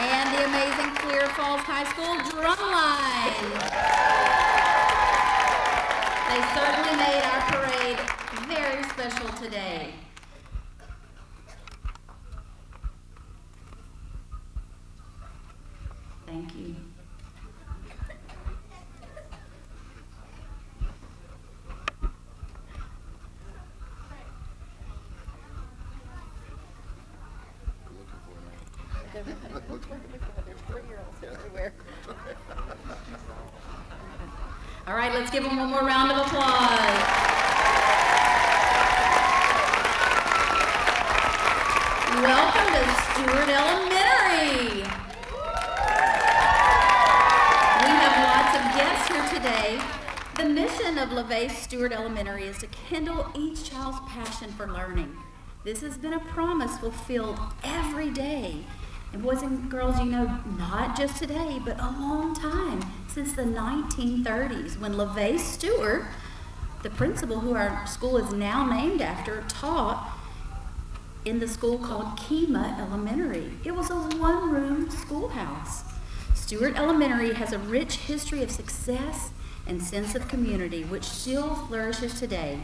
And the amazing Clear Falls High School drumline. They certainly made our parade very special today. Thank you. All right, let's give them one more round of applause. Welcome to Stewart Elementary. We have lots of guests here today. The mission of LaVey Stewart Elementary is to kindle each child's passion for learning. This has been a promise fulfilled every day. And boys and girls, you know, not just today, but a long time, since the 1930s, when LaVey Stewart, the principal who our school is now named after, taught in the school called Kemah Elementary. It was a one-room schoolhouse. Stewart Elementary has a rich history of success and sense of community, which still flourishes today.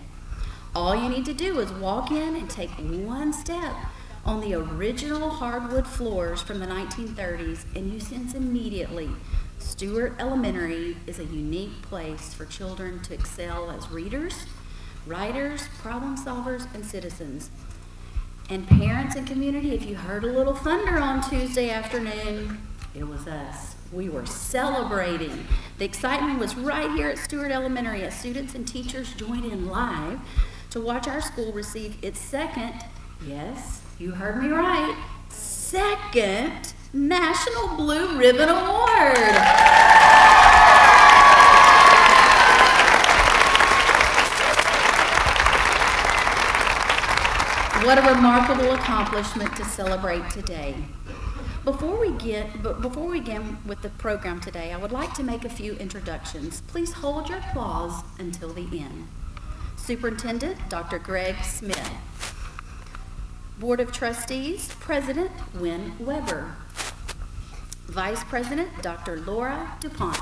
All you need to do is walk in and take one step on the original hardwood floors from the 1930s, and you sense immediately Stewart Elementary is a unique place for children to excel as readers, writers, problem solvers, and citizens. And parents and community, if you heard a little thunder on Tuesday afternoon, it was us. We were celebrating. The excitement was right here at Stewart Elementary as students and teachers joined in live to watch our school receive its second, yes, you heard me right, second National Blue Ribbon Award. What a remarkable accomplishment to celebrate today. Before we begin with the program today, I would like to make a few introductions. Please hold your applause until the end. Superintendent, Dr. Greg Smith. Board of Trustees, President Wynn Weber. Vice President, Dr. Laura DuPont.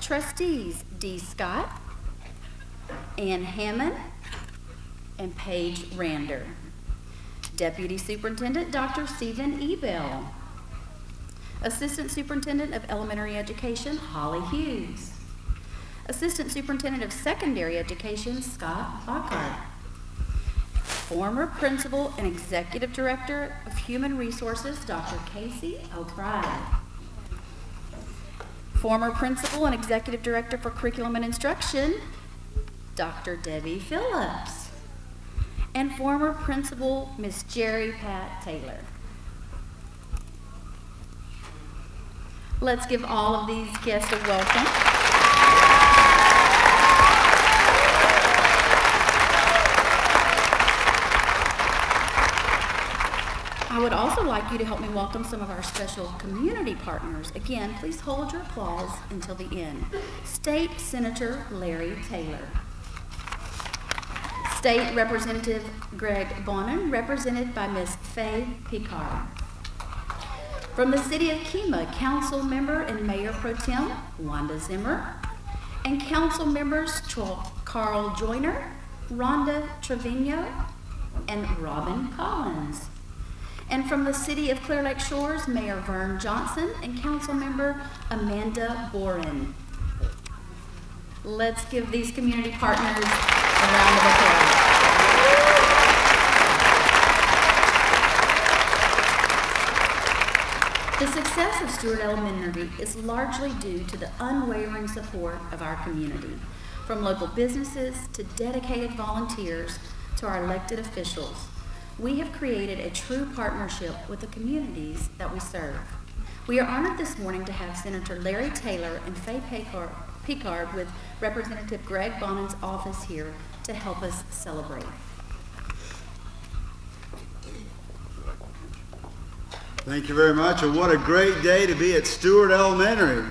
Trustees, Dee Scott, Ann Hammond, and Paige Rander. Deputy Superintendent, Dr. Stephen E. Bell. Assistant Superintendent of Elementary Education, Holly Hughes. Assistant Superintendent of Secondary Education, Scott Lockhart. Former Principal and Executive Director of Human Resources, Dr. Casey O'Brien. Former Principal and Executive Director for Curriculum and Instruction, Dr. Debbie Phillips. And former Principal, Miss Jerry Pat Taylor. Let's give all of these guests a welcome. I would also like you to help me welcome some of our special community partners. Again, please hold your applause until the end. State Senator Larry Taylor. State Representative Greg Bonin, represented by Ms. Faye Picard. From the City of Kemah, Council Member and Mayor Pro Tem Wanda Zimmer, and Council Members Carl Joyner, Rhonda Trevino, and Robin Collins. And from the City of Clear Lake Shores, Mayor Vern Johnson and Council Member Amanda Boren. Let's give these community partners a round of applause. The success of Stewart Elementary is largely due to the unwavering support of our community, from local businesses to dedicated volunteers to our elected officials. We have created a true partnership with the communities that we serve. We are honored this morning to have Senator Larry Taylor and Faye Picard with Representative Greg Bonin's office here to help us celebrate. Thank you very much, and what a great day to be at Stewart Elementary.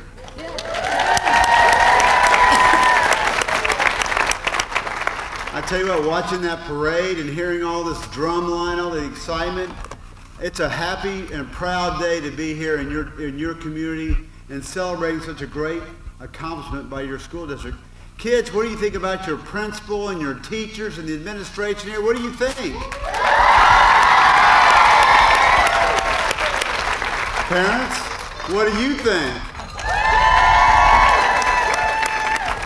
I tell you what, watching that parade and hearing all this drum line, all the excitement, It's a happy and proud day to be here in your community and celebrating such a great accomplishment by your school district. Kids, what do you think about your principal and your teachers and the administration here? What do you think? Parents, what do you think?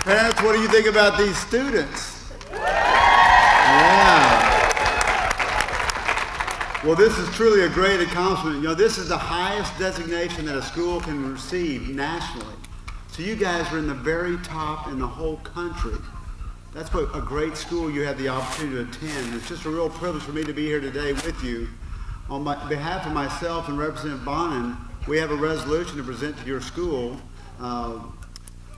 Parents, what do you think about these students? Yeah. Well, this is truly a great accomplishment. You know, this is the highest designation that a school can receive nationally. So you guys are in the very top in the whole country. That's what a great school you have the opportunity to attend. It's just a real privilege for me to be here today with you. On behalf of myself and Representative Bonin, we have a resolution to present to your school.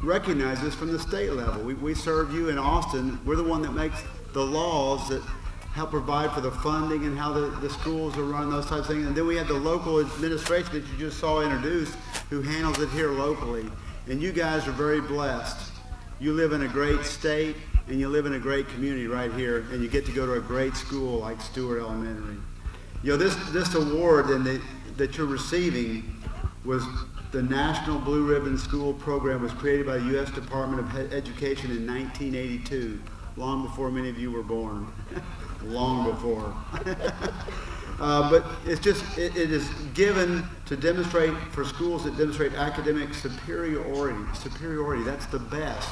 Recognize this from the state level. We serve you in Austin. We're the one that makes the laws that help provide for the funding and how the schools are run, those types of things. And then we have the local administration that you just saw introduced who handles it here locally. And you guys are very blessed. You live in a great state and you live in a great community right here, and you get to go to a great school like Stewart Elementary. You know, this award that you're receiving was the National Blue Ribbon School Program was created by the U.S. Department of Education in 1982, long before many of you were born. Long before. But it is given to demonstrate for schools that demonstrate academic superiority. That's the best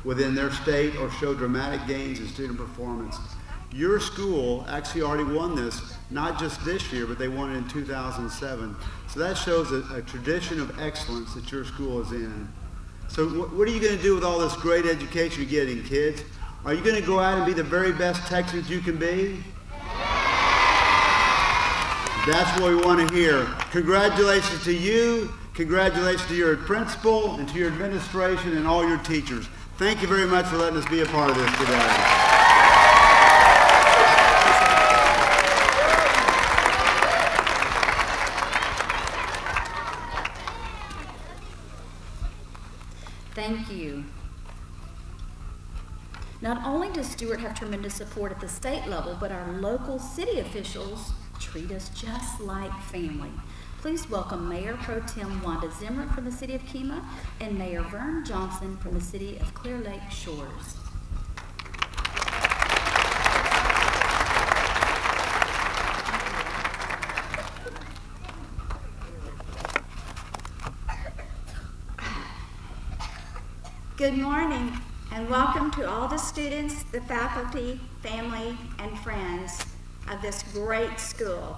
within their state or show dramatic gains in student performance. Your school actually already won this, not just this year, but they won it in 2007. So that shows a tradition of excellence that your school is in. So what are you going to do with all this great education you're getting, kids? Are you going to go out and be the very best Texans you can be? That's what we want to hear. Congratulations to you. Congratulations to your principal and to your administration and all your teachers. Thank you very much for letting us be a part of this today. Thank you. Not only does Stewart have tremendous support at the state level, but our local city officials treat us just like family. Please welcome Mayor Pro Tem Wanda Zimmer from the city of Kemah and Mayor Vern Johnson from the city of Clear Lake Shores. Good morning and welcome to all the students, the faculty, family, and friends of this great school.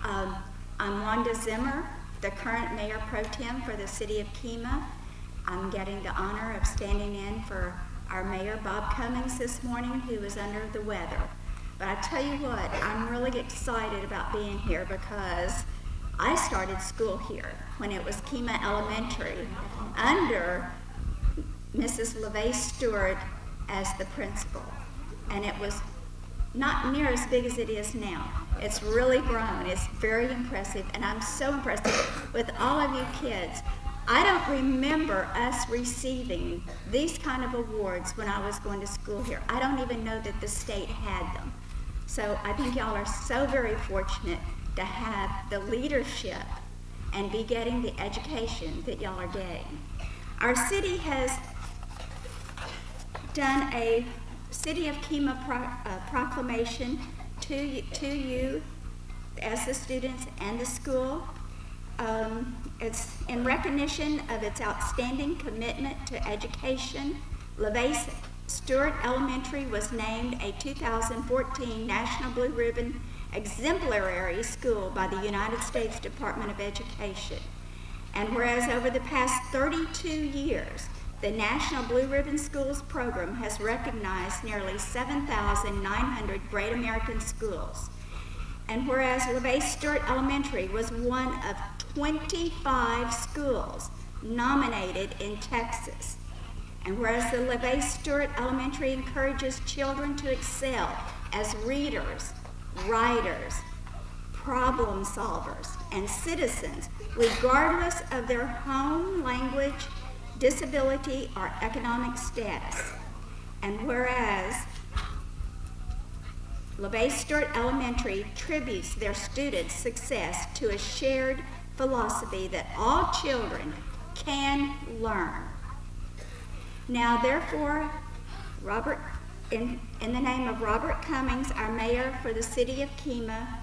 I'm Wanda Zimmer, the current Mayor Pro Tem for the city of Kemah. I'm getting the honor of standing in for our Mayor Bob Cummings this morning, who is under the weather. But I tell you what, I'm really excited about being here because I started school here when it was Kemah Elementary under Mrs. LeVay Stewart as the principal, and it was not near as big as it is now. It's really grown. It's very impressive, and I'm so impressed with all of you kids. I don't remember us receiving these kind of awards when I was going to school here. I don't even know that the state had them. So I think y'all are so very fortunate to have the leadership and be getting the education that y'all are getting. Our city has done a City of Kemah proclamation to you as the students and the school. It's in recognition of its outstanding commitment to education. LeVay Stewart Elementary was named a 2014 National Blue Ribbon Exemplary School by the United States Department of Education. And whereas over the past 32 years, the National Blue Ribbon Schools program has recognized nearly 7,900 great American schools. And whereas LeVay Stewart Elementary was one of 25 schools nominated in Texas. And whereas the LeVay Stewart Elementary encourages children to excel as readers, writers, problem solvers, and citizens, regardless of their home language, disability, or economic status. And whereas LaVey Stewart Elementary tributes their students' success to a shared philosophy that all children can learn. Now, therefore, in the name of Robert Cummings, our mayor for the city of Kemah,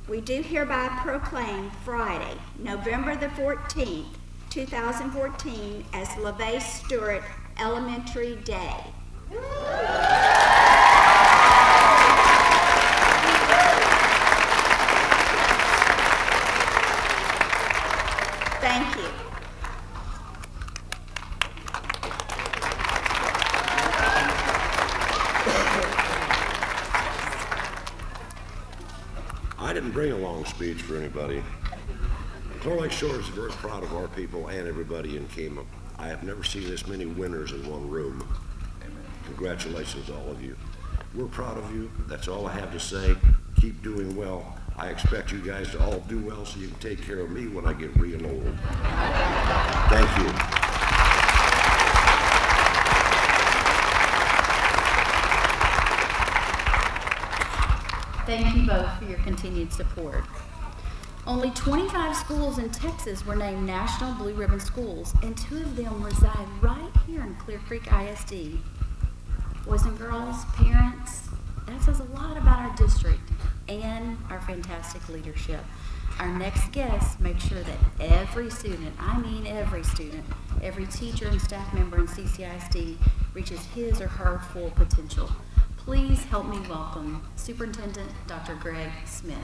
we do hereby proclaim Friday, November the 14th, 2014, as LaVey Stewart Elementary Day. Thank you. I didn't bring a long speech for anybody. Clear Lake Shores is very proud of our people and everybody in Kemah. I have never seen this many winners in one room. Congratulations to all of you. We're proud of you. That's all I have to say. Keep doing well. I expect you guys to all do well so you can take care of me when I get real old. Thank you. Thank you both for your continued support. Only 25 schools in Texas were named National Blue Ribbon Schools, and 2 of them reside right here in Clear Creek ISD. Boys and girls, parents, that says a lot about our district and our fantastic leadership. Our next guest makes sure that every student, I mean every student, every teacher and staff member in CCISD reaches his or her full potential. Please help me welcome Superintendent Dr. Greg Smith.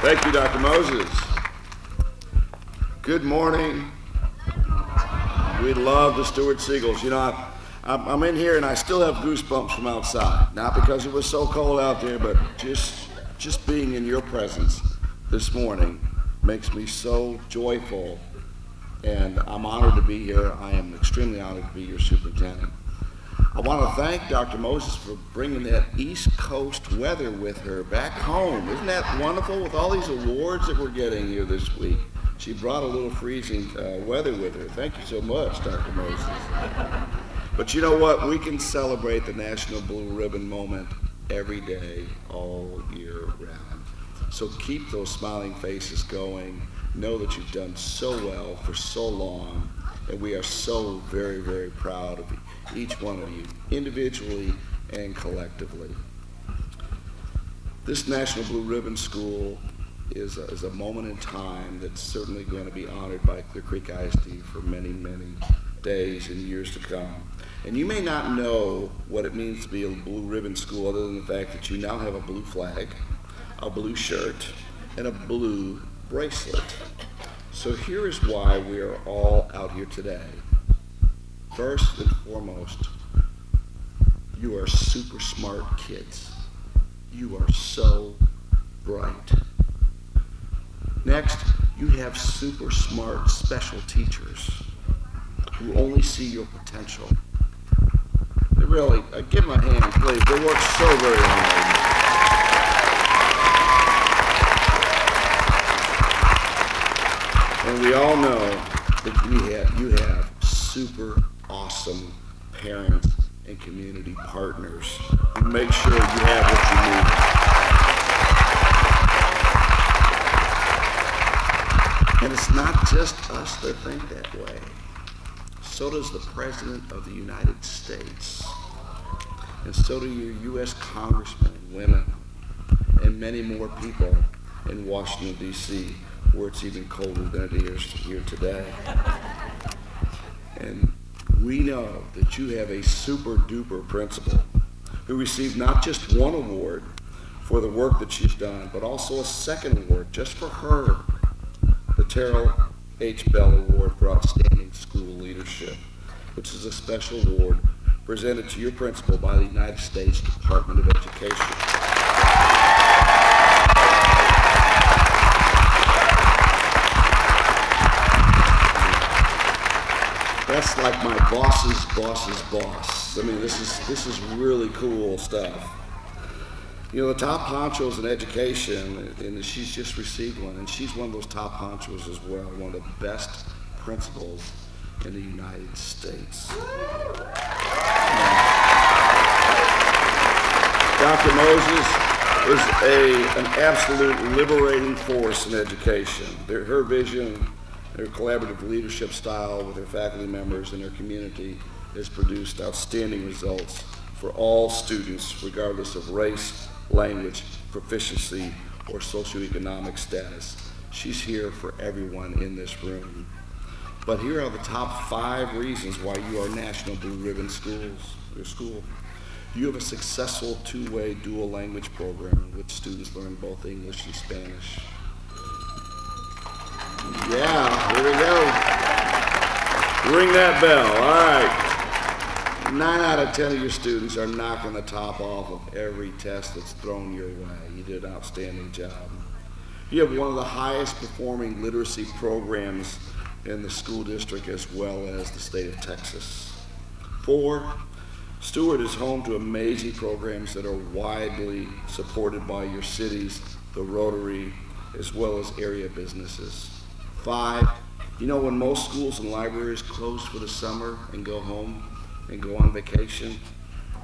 Thank you, Dr. Moses. Good morning. We love the Stewart Seagulls. You know, I'm in here and I still have goosebumps from outside. Not because it was so cold out there, but just being in your presence this morning makes me so joyful, and I'm honored to be here. I am extremely honored to be your superintendent. I want to thank Dr. Moses for bringing that East Coast weather with her back home. Isn't that wonderful with all these awards that we're getting here this week? She brought a little freezing weather with her. Thank you so much, Dr. Moses. But you know what? We can celebrate the National Blue Ribbon moment every day, all year round. So keep those smiling faces going. Know that you've done so well for so long, and we are so very, very proud of each one of you, individually and collectively. This National Blue Ribbon School is a moment in time that's certainly going to be honored by Clear Creek ISD for many, many days and years to come. And you may not know what it means to be a blue ribbon school other than the fact that you now have a blue flag, a blue shirt, and a blue bracelet. So here is why we are all out here today. First and foremost, you are super smart kids. You are so bright. Next, you have super smart special teachers who only see your potential. They really, give them a hand, please. They work so very hard. And we all know that you have super awesome parents and community partners who make sure you have what you need. And it's not just us that think that way. So does the President of the United States. And so do your U.S. congressmen and women and many more people in Washington, D.C., where it's even colder than it is here today. And we know that you have a super duper principal who received not just one award for the work that she's done, but also a second award just for her, the Terrell H. Bell Award for Outstanding School Leadership, which is a special award presented to your principal by the United States Department of Education. That's like my boss's boss's boss. I mean, this is really cool stuff. You know, the top honchos in education, and she's just received one, and she's one of those top honchos as well, one of the best principals in the United States. Dr. Moses is an absolute liberating force in education. Her vision, her collaborative leadership style with her faculty members and her community has produced outstanding results for all students, regardless of race, language, proficiency, or socioeconomic status. She's here for everyone in this room. But here are the top 5 reasons why you are National Blue Ribbon your school. You have a successful 2-way dual language program in which students learn both English and Spanish. Yeah, here we go. Ring that bell. All right. 9 out of 10 of your students are knocking the top off of every test that's thrown your way. You did an outstanding job. You have one of the highest performing literacy programs in the school district as well as the state of Texas. 4, Stewart is home to amazing programs that are widely supported by your cities, the Rotary, as well as area businesses. 5, you know when most schools and libraries close for the summer and go home and go on vacation,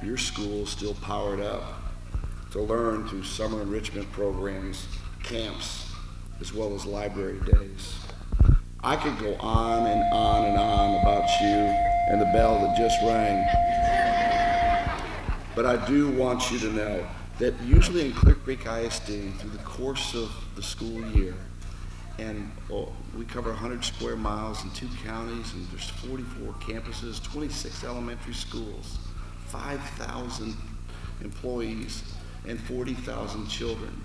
your school is still powered up to learn through summer enrichment programs, camps, as well as library days. I could go on and on and on about you and the bell that just rang. But I do want you to know that usually in Clear Creek ISD, through the course of the school year, and we cover 100 square miles in 2 counties, and there's 44 campuses, 26 elementary schools, 5,000 employees, and 40,000 children.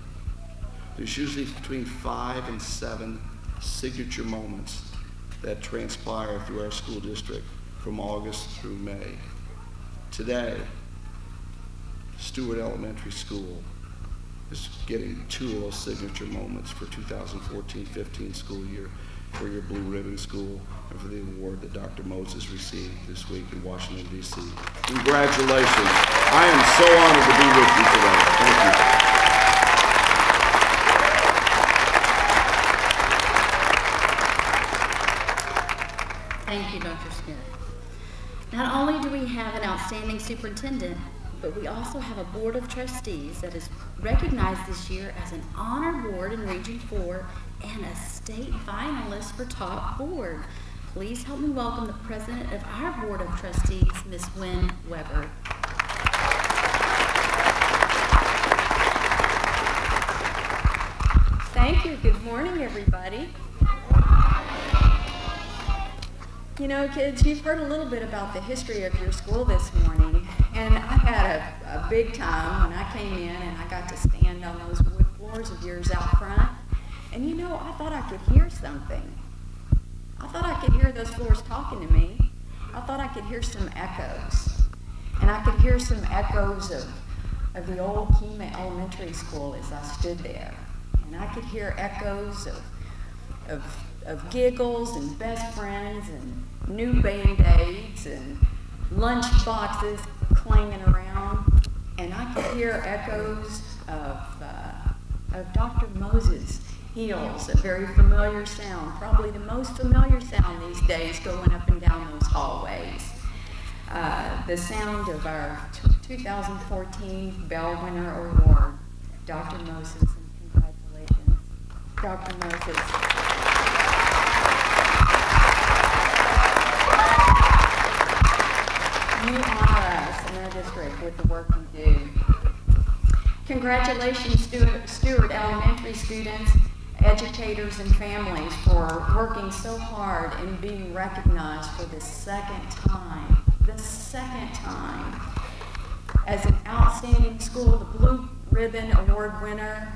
There's usually between 5 and 7 signature moments that transpire through our school district from August through May. Today, Stewart Elementary School is getting 2 of those signature moments for 2014-15 school year for your Blue Ribbon School and for the award that Dr. Moses received this week in Washington, D.C. Congratulations. I am so honored to be with you today. Thank you. Thank you, Dr. Smith. Not only do we have an outstanding superintendent, but we also have a board of trustees that is recognized this year as an honor board in Region 4 and a state finalist for top board. Please help me welcome the president of our board of trustees, Ms. Wynn Weber. Thank you. Good morning, everybody. You know, kids, you've heard a little bit about the history of your school this morning, and I had a big time when I came in and I got to stand on those wood floors of yours out front. And you know, I thought I could hear something. I thought I could hear those floors talking to me. I thought I could hear some echoes. And I could hear some echoes of the old Kima Elementary School as I stood there. And I could hear echoes of giggles and best friends and new Band-Aids and lunch boxes clanging around. And I could hear echoes of Dr. Moses' heels, a very familiar sound, probably the most familiar sound these days going up and down those hallways. The sound of our 2014 Bell Winner Award, Dr. Moses, and congratulations, Dr. Moses. You honor us in our district with the work you do. Congratulations, Stewart Elementary students, educators, and families for working so hard and being recognized for the second time as an outstanding school, the Blue Ribbon Award winner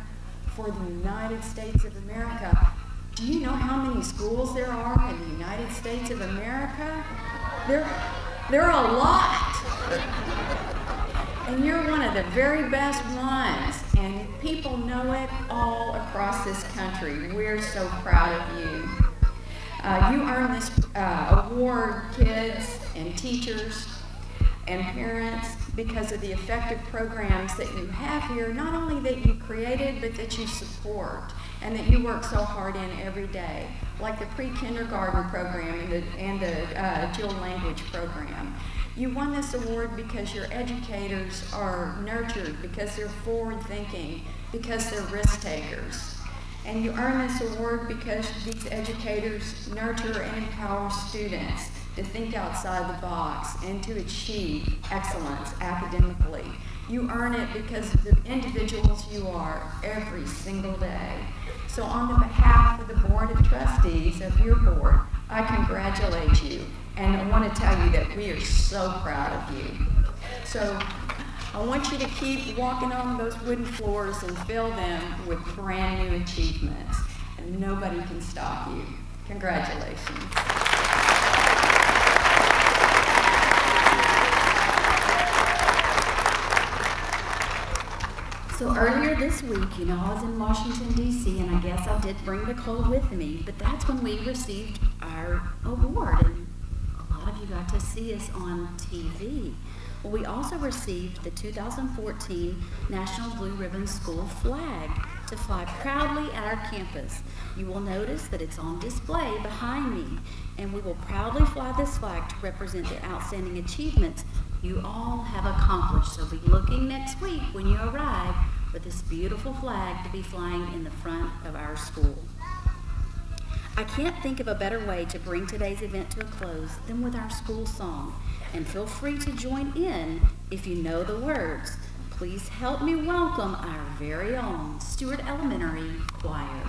for the United States of America. Do you know how many schools there are in the United States of America? There are a lot. And you're one of the very best ones, and people know it all across this country. We're so proud of you. You earned this award, kids and teachers and parents, because of the effective programs that you have here, not only that you created, but that you support and that you work so hard in every day, like the pre-kindergarten program and the dual language program. You won this award because your educators are nurtured, because they're forward-thinking, because they're risk-takers. And you earn this award because these educators nurture and empower students to think outside the box and to achieve excellence academically. You earn it because of the individuals you are every single day. So on the behalf of the Board of Trustees of your board, I congratulate you, and I want to tell you that we are so proud of you. So I want you to keep walking on those wooden floors and fill them with brand new achievements, and nobody can stop you. Congratulations. So earlier this week, you know, I was in Washington, D.C., and I guess I did bring Nicole with me, but that's when we received our award, and a lot of you got to see us on TV. Well, we also received the 2014 National Blue Ribbon School flag to fly proudly at our campus. You will notice that it's on display behind me, and we will proudly fly this flag to represent the outstanding achievements you all have accomplished. So be looking next week when you arrive for this beautiful flag to be flying in the front of our school. I can't think of a better way to bring today's event to a close than with our school song. And feel free to join in if you know the words. Please help me welcome our very own Stewart Elementary Choir.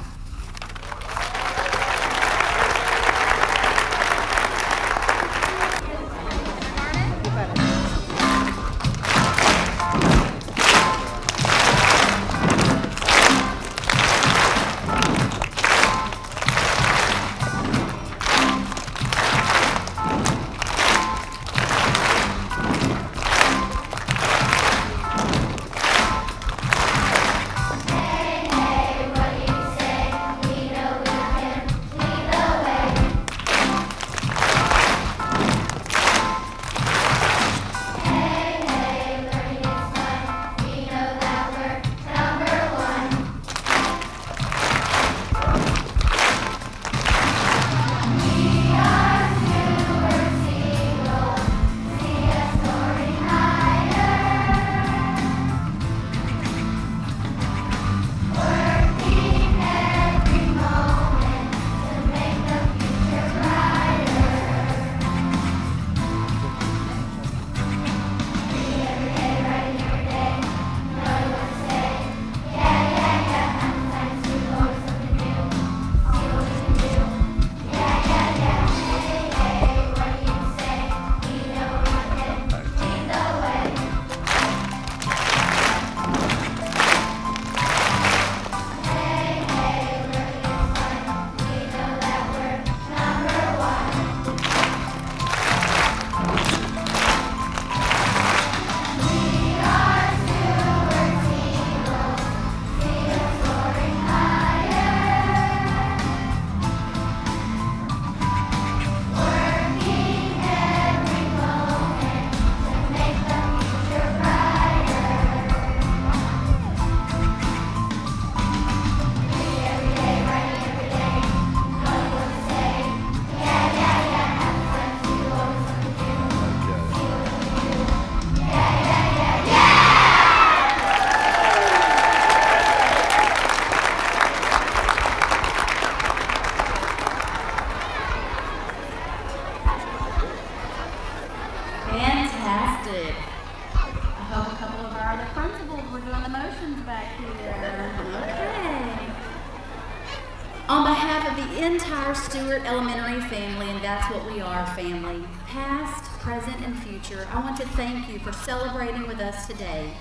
On behalf of the entire Stewart Elementary family, and that's what we are, family, past, present, and future, I want to thank you for celebrating with us today.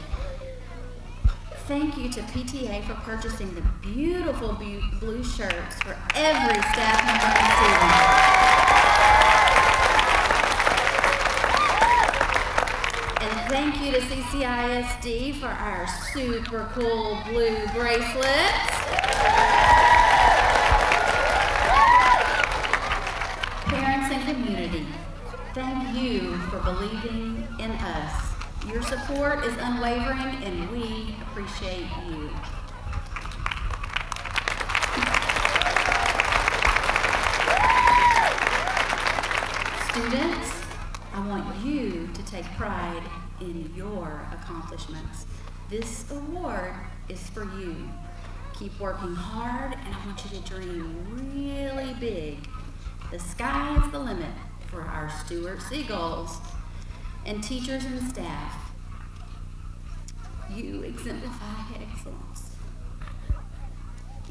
Thank you to PTA for purchasing the beautiful blue shirts for every staff member and student. And thank you to CCISD for our super cool blue bracelets. Parents and community, thank you for believing in us. Your support is unwavering, and we appreciate you. Students, I want you to take pride in your accomplishments. This award is for you. Keep working hard, and I want you to dream really big. The sky is the limit for our Stewart Seagulls and teachers and staff. You exemplify excellence.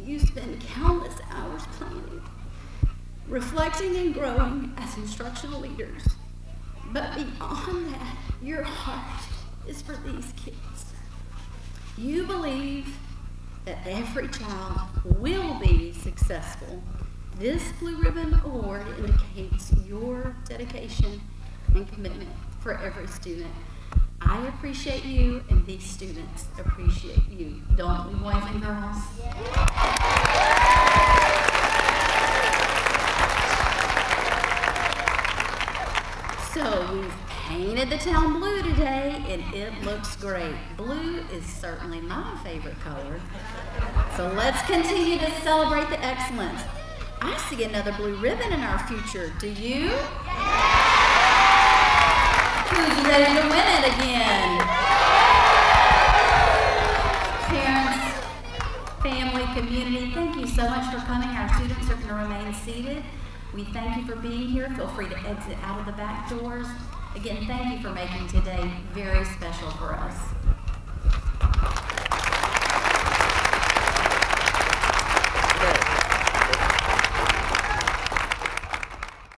You spend countless hours planning, reflecting and growing as instructional leaders. But beyond that, your heart is for these kids. You believe that every child will be successful. This Blue Ribbon Award indicates your dedication and commitment for every student. I appreciate you, and these students appreciate you. Don't we, boys and girls? So we've painted the town blue today, and it looks great. Blue is certainly my favorite color. So let's continue to celebrate the excellence. I see another blue ribbon in our future. Do you? Who's ready to win it again? Parents, family, community, thank you so much for coming. Our students are going to remain seated. We thank you for being here. Feel free to exit out of the back doors. Again, thank you for making today very special for us.